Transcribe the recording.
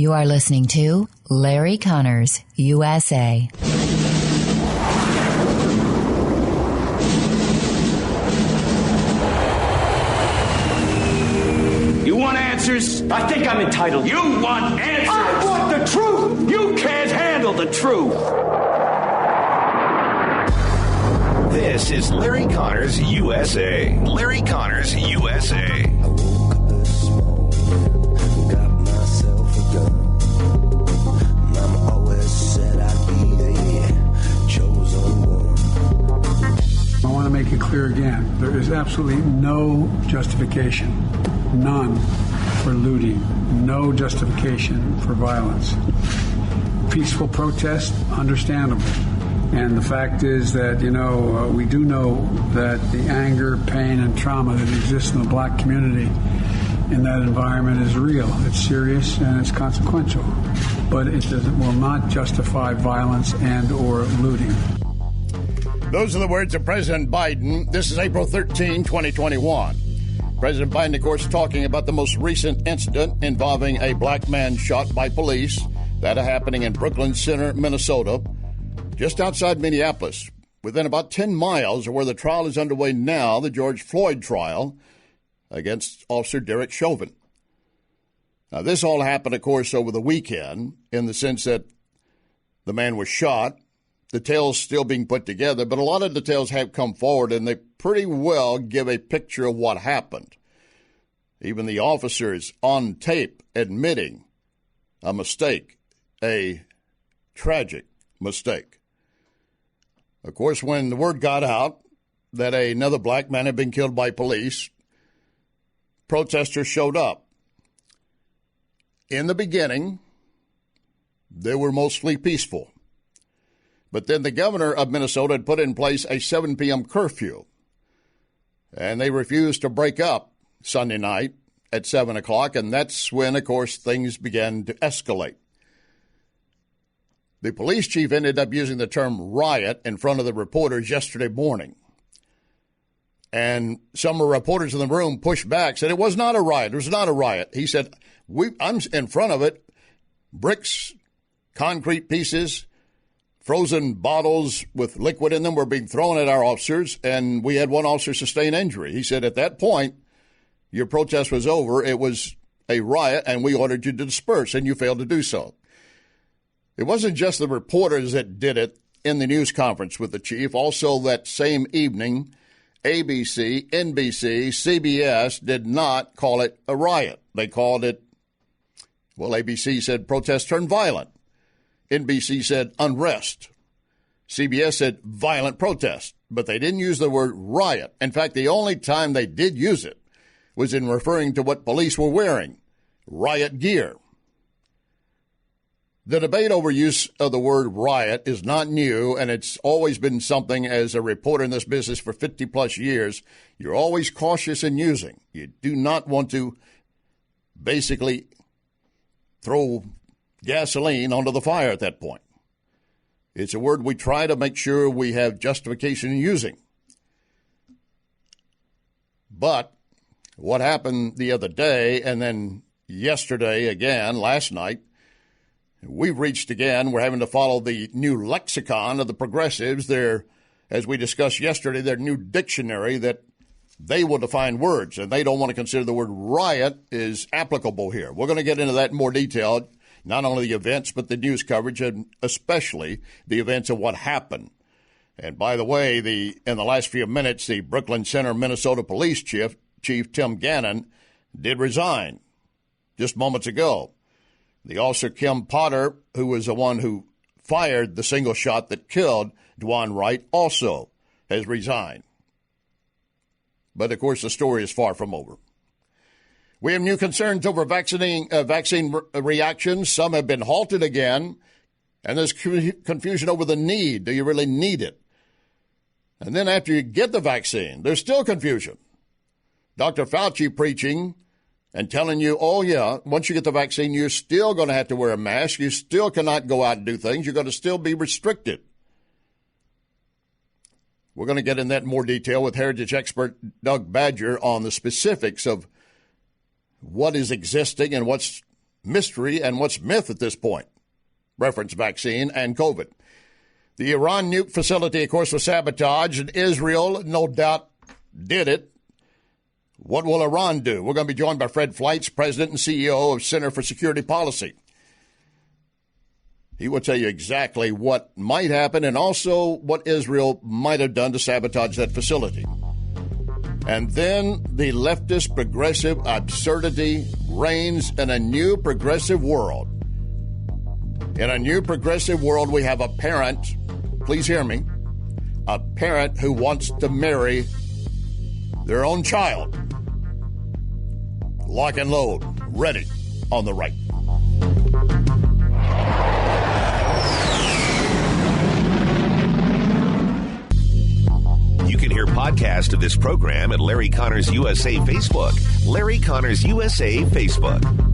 You are listening to Larry Conners, USA. You want answers? I think I'm entitled. You want answers? I want the truth! You can't handle the truth. This is Larry Conners USA. Larry Conners USA. I want to make it clear again, there is absolutely no justification, none, for looting, no justification for violence. Peaceful protest, understandable. And the fact is that, we do know that the anger, pain, and trauma that exists in the black community in that environment is real. It's serious and it's consequential. But it will not justify violence and or looting. Those are the words of President Biden. This is April 13, 2021. President Biden, of course, talking about the most recent incident involving a black man shot by police. That happening in Brooklyn Center, Minnesota, just outside Minneapolis, within about 10 miles of where the trial is underway now, the George Floyd trial against Officer Derek Chauvin. Now, this all happened, of course, over the weekend in the sense that the man was shot. Details still being put together, but a lot of details have come forward, and they pretty well give a picture of what happened. Even the officers on tape admitting a mistake, a tragic mistake. Of course, when the word got out that another black man had been killed by police, protesters showed up. In the beginning, they were mostly peaceful. But then the governor of Minnesota had put in place a 7 p.m. curfew, and they refused to break up Sunday night at 7 o'clock, and that's when, of course, things began to escalate. The police chief ended up using the term riot in front of the reporters yesterday morning. And some of the reporters in the room pushed back, said it was not a riot. It was not a riot. He said, I'm in front of it, bricks, concrete pieces, frozen bottles with liquid in them were being thrown at our officers, and we had one officer sustain injury. He said, at that point, your protest was over. It was a riot, and we ordered you to disperse, and you failed to do so. It wasn't just the reporters that did it in the news conference with the chief. Also that same evening, ABC, NBC, CBS did not call it a riot. They called it, ABC said protest turned violent. NBC said unrest. CBS said violent protest, but they didn't use the word riot. In fact, the only time they did use it was in referring to what police were wearing, riot gear. The debate over use of the word riot is not new, and it's always been something as a reporter in this business for 50-plus years, you're always cautious in using. You do not want to basically throw gasoline onto the fire at that point. It's a word we try to make sure we have justification in using. But what happened the other day and then yesterday again, last night, we've reached again, we're having to follow the new lexicon of the progressives. As we discussed yesterday, their new dictionary that they will define words, and they don't want to consider the word riot is applicable here. We're going to get into that in more detail. Not only the events, but the news coverage, and especially the events of what happened. And by the way, in the last few minutes, the Brooklyn Center, Minnesota Police Chief Tim Gannon did resign just moments ago. The officer Kim Potter, who was the one who fired the single shot that killed Dwan Wright, also has resigned. But, of course, the story is far from over. We have new concerns over vaccine reactions. Some have been halted again, and there's confusion over the need. Do you really need it? And then after you get the vaccine, there's still confusion. Dr. Fauci preaching and telling you, oh, yeah, once you get the vaccine, you're still going to have to wear a mask. You still cannot go out and do things. You're going to still be restricted. We're going to get in that in more detail with heritage expert Doug Badger on the specifics of what is existing and what's mystery and what's myth at this point. Reference vaccine and COVID. The Iran nuke facility, of course, was sabotaged, and Israel, no doubt, did it. What will Iran do? We're going to be joined by Fred Fleitz, President and CEO of Center for Security Policy. He will tell you exactly what might happen and also what Israel might have done to sabotage that facility. And then the leftist progressive absurdity reigns in a new progressive world. In a new progressive world, we have a parent, please hear me, a parent who wants to marry their own child. Lock and load, ready on the right. You can hear podcast of this program at Larry Connors USA Facebook. Larry Connors USA Facebook.